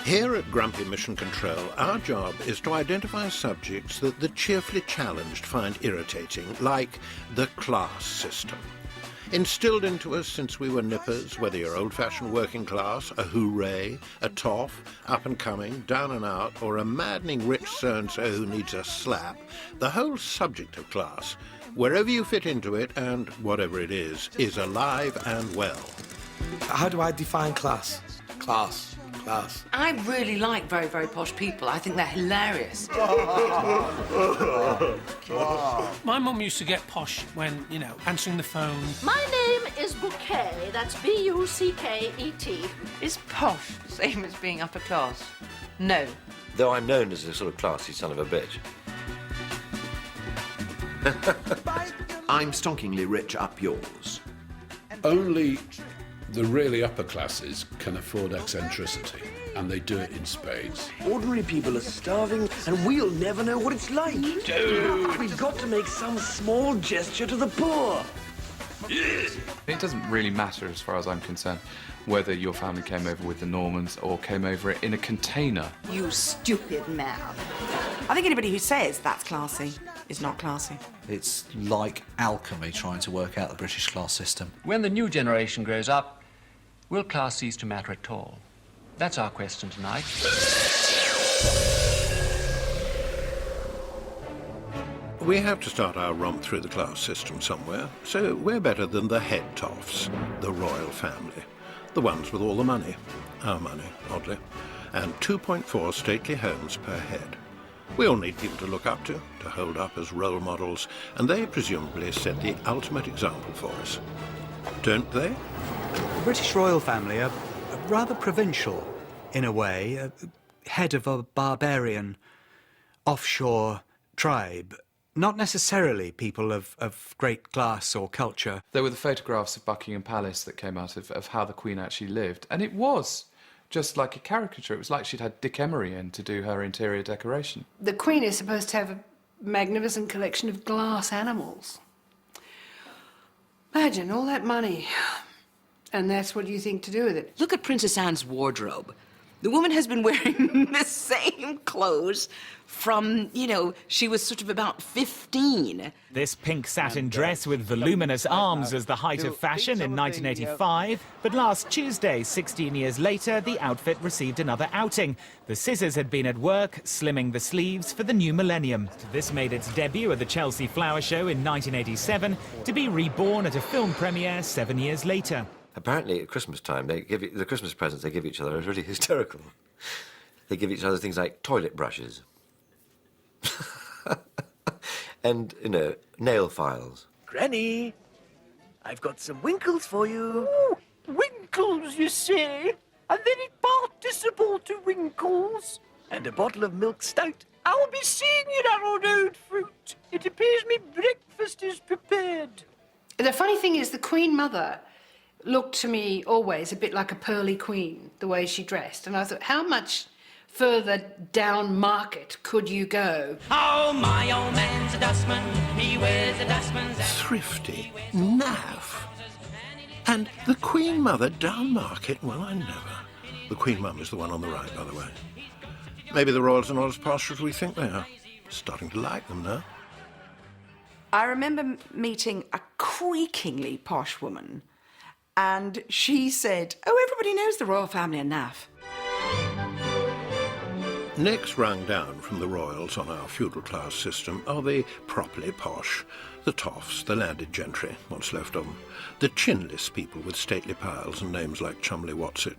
Here at Grumpy Mission Control, our job is to identify subjects that the cheerfully challenged find irritating, like the class system. Instilled into us since we were nippers, whether you're old-fashioned working class, a hooray, a toff, up-and-coming, down and out, or a maddening rich so-and-so who needs a slap, the whole subject of class, wherever you fit into it and whatever it is alive and well. How do I define class? Class. I really like very, very posh people. I think they're hilarious. My mum used to get posh when, you know, answering the phone. My name is Bouquet. That's B-U-C-K-E-T. Is posh the same as being upper class? No. Though I'm known as a sort of classy son of a bitch. I'm stonkingly rich up yours. Only the really upper classes can afford eccentricity, and they do it in spades. Ordinary people are starving, and we'll never know what it's like. Dude! We've got to make some small gesture to the poor. It doesn't really matter, as far as I'm concerned, whether your family came over with the Normans or came over in a container. You stupid man. I think anybody who says that's classy is not classy. It's like alchemy trying to work out the British class system. When the new generation grows up, will class cease to matter at all? That's our question tonight. We have to start our romp through the class system somewhere, so we're better than the head toffs, the royal family, the ones with all the money, our money, oddly, and 2.4 stately homes per head. We all need people to look up to hold up as role models, and they presumably set the ultimate example for us. Don't they? The British royal family are rather provincial, in a way, head of a barbarian offshore tribe. Not necessarily people of great class or culture. There were the photographs of Buckingham Palace that came out of how the Queen actually lived, and it was just like a caricature. It was like she'd had Dick Emery in to do her interior decoration. The Queen is supposed to have a magnificent collection of glass animals. Imagine all that money. And that's what you think to do with it. Look at Princess Anne's wardrobe. The woman has been wearing the same clothes from, you know, she was sort of about 15. This pink satin dress with voluminous arms was the height of fashion in 1985, but last Tuesday, 16 years later, the outfit received another outing. The scissors had been at work, slimming the sleeves for the new millennium. This made its debut at the Chelsea Flower Show in 1987, to be reborn at a film premiere 7 years later. Apparently, at Christmas time, the Christmas presents they give each other are really hysterical. They give each other things like toilet brushes. And, you know, nail files. Granny, I've got some winkles for you. Ooh, winkles, you say? A very participle to winkles. And a bottle of milk stout. I'll be seeing you, arrowed old fruit. It appears me breakfast is prepared. The funny thing is, the Queen Mother looked to me always a bit like a pearly queen, the way she dressed. And I thought, how much further down market could you go? Oh, my old man's a dustman. He wears a dustman's... Thrifty, naff. And the Queen Mother down market? Well, I never. The Queen Mum is the one on the right, by the way. Maybe the royals are not as posh as we think they are. Starting to like them now. I remember meeting a creakingly posh woman, and she said, oh, everybody knows the royal family are naff. Next rung down from the royals on our feudal class system are the properly posh, the toffs, the landed gentry, what's left of them, the chinless people with stately piles and names like Chumley Watsit.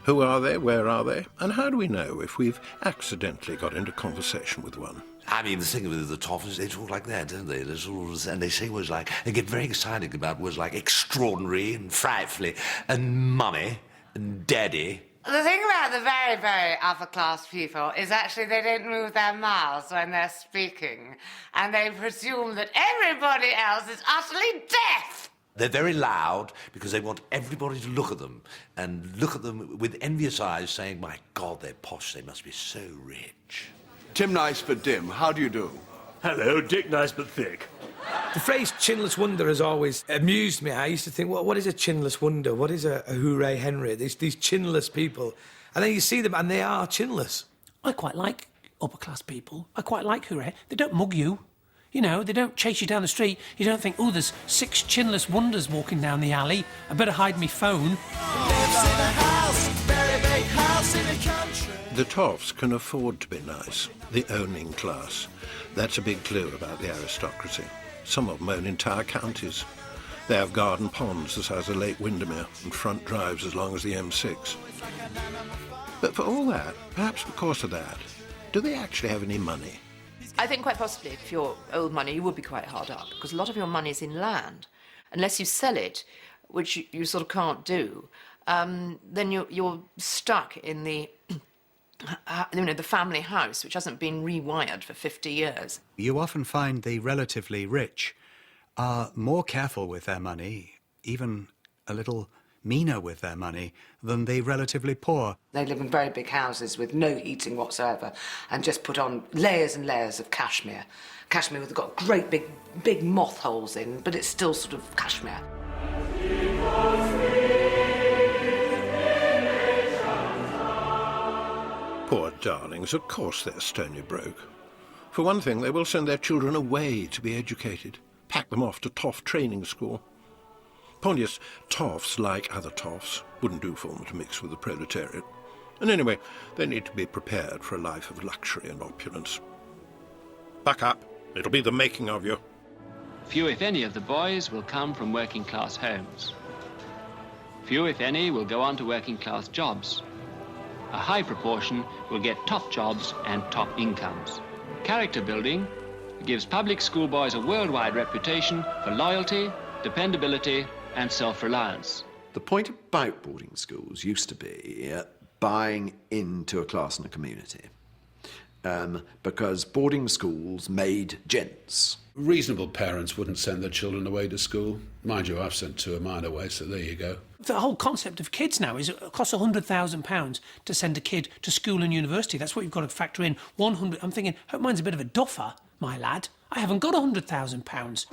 Who are they, where are they, and how do we know if we've accidentally got into conversation with one? I mean, the thing with the toffs, they talk like that, don't they? And they say words like, they get very excited about words like extraordinary and frightfully and mummy and daddy. The thing about the very, very upper-class people is actually they don't move their mouths when they're speaking, and they presume that everybody else is utterly deaf. They're very loud because they want everybody to look at them and look at them with envious eyes saying, my God, they're posh, they must be so rich. Tim Nice but Dim, how do you do? Hello, Dick Nice but Thick. The phrase chinless wonder has always amused me. I used to think, well, what is a chinless wonder? What is a hooray Henry? These chinless people. And then you see them and they are chinless. I quite like upper-class people. I quite like hooray. They don't mug you. You know, they don't chase you down the street. You don't think, oh, there's 6 chinless wonders walking down the alley. I better hide me phone. The toffs can afford to be nice, the owning class. That's a big clue about the aristocracy. Some of them own entire counties. They have garden ponds the size of Lake Windermere and front drives as long as the M6. But for all that, perhaps because of that, do they actually have any money? I think quite possibly if you're old money, you would be quite hard up, because a lot of your money is in land. Unless you sell it, which you sort of can't do, then you're stuck in the, the family house, which hasn't been rewired for 50 years. You often find the relatively rich are more careful with their money, even a little meaner with their money, than the relatively poor. They live in very big houses with no heating whatsoever and just put on layers and layers of cashmere. Cashmere that's got great big moth holes in, but it's still sort of cashmere. Poor darlings, of course they're stony broke. For one thing, they will send their children away to be educated, pack them off to toff training school. Pontius, toffs, like other toffs, wouldn't do for them to mix with the proletariat. And anyway, they need to be prepared for a life of luxury and opulence. Buck up. It'll be the making of you. Few, if any, of the boys will come from working-class homes. Few, if any, will go on to working-class jobs. A high proportion will get top jobs and top incomes. Character building gives public school boys a worldwide reputation for loyalty, dependability, and self-reliance. The point about boarding schools used to be buying into a class and a community. Because boarding schools made gents. Reasonable parents wouldn't send their children away to school. Mind you, I've sent 2 of mine away, so there you go. The whole concept of kids now is it costs £100,000 to send a kid to school and university. That's what you've got to factor in. 100. I'm thinking, hope mine's a bit of a duffer, my lad. I haven't got £100,000.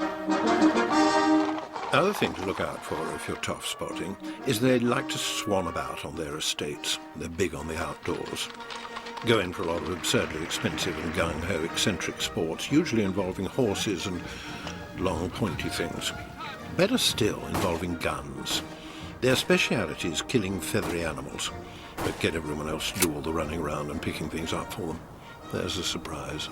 Other thing to look out for if you're toff spotting is they like to swan about on their estates. They're big on the outdoors. Go in for a lot of absurdly expensive and gung-ho eccentric sports, usually involving horses and long pointy things. Better still, involving guns. Their speciality is killing feathery animals, but get everyone else to do all the running around and picking things up for them. There's a surprise.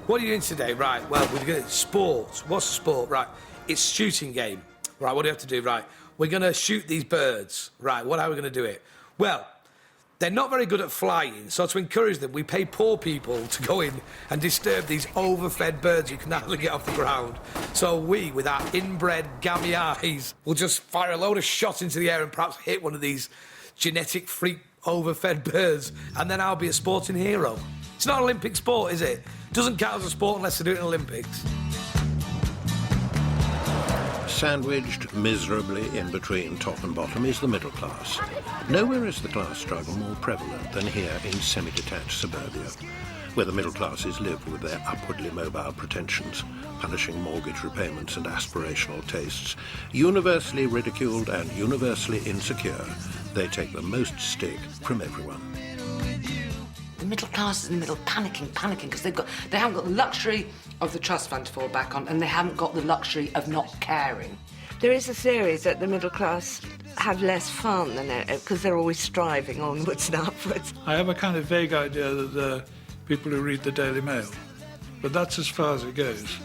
What are you doing today? Right, well, we're going to sports. What's sport? Right, it's shooting game. Right, what do you have to do? Right, we're going to shoot these birds. Right, how are we going to do it? Well, they're not very good at flying, so to encourage them, we pay poor people to go in and disturb these overfed birds who can hardly get off the ground. So we, with our inbred gammy eyes, will just fire a load of shots into the air and perhaps hit one of these genetic freak overfed birds, and then I'll be a sporting hero. It's not an Olympic sport, is it? Doesn't count as a sport unless they do it in Olympics. Sandwiched miserably in between top and bottom is the middle class. Nowhere is the class struggle more prevalent than here in semi-detached suburbia, where the middle classes live with their upwardly mobile pretensions, punishing mortgage repayments and aspirational tastes. Universally ridiculed and universally insecure, they take the most stick from everyone. The middle class is in the middle panicking, because they haven't got the luxury of the trust fund to fall back on, and they haven't got the luxury of not caring. There is a theory that the middle class have less fun than because they're always striving onwards and upwards. I have a kind of vague idea that the people who read the Daily Mail, but that's as far as it goes.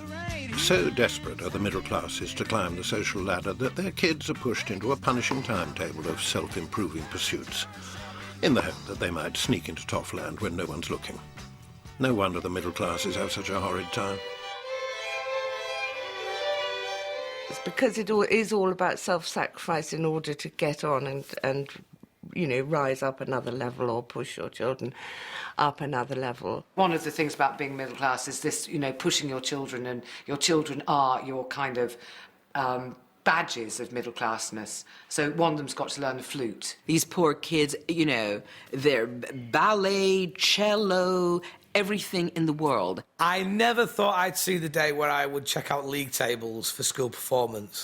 So desperate are the middle classes to climb the social ladder that their kids are pushed into a punishing timetable of self-improving pursuits, in the hope that they might sneak into Toffland when no one's looking. No wonder the middle classes have such a horrid time. It's because it is all about self-sacrifice in order to get on and you know, rise up another level or push your children up another level. One of the things about being middle class is this, you know, pushing your children, and your children are your kind of badges of middle classness. So one of them's got to learn the flute. These poor kids, you know, they're ballet, cello, everything in the world. I never thought I'd see the day where I would check out league tables for school performance.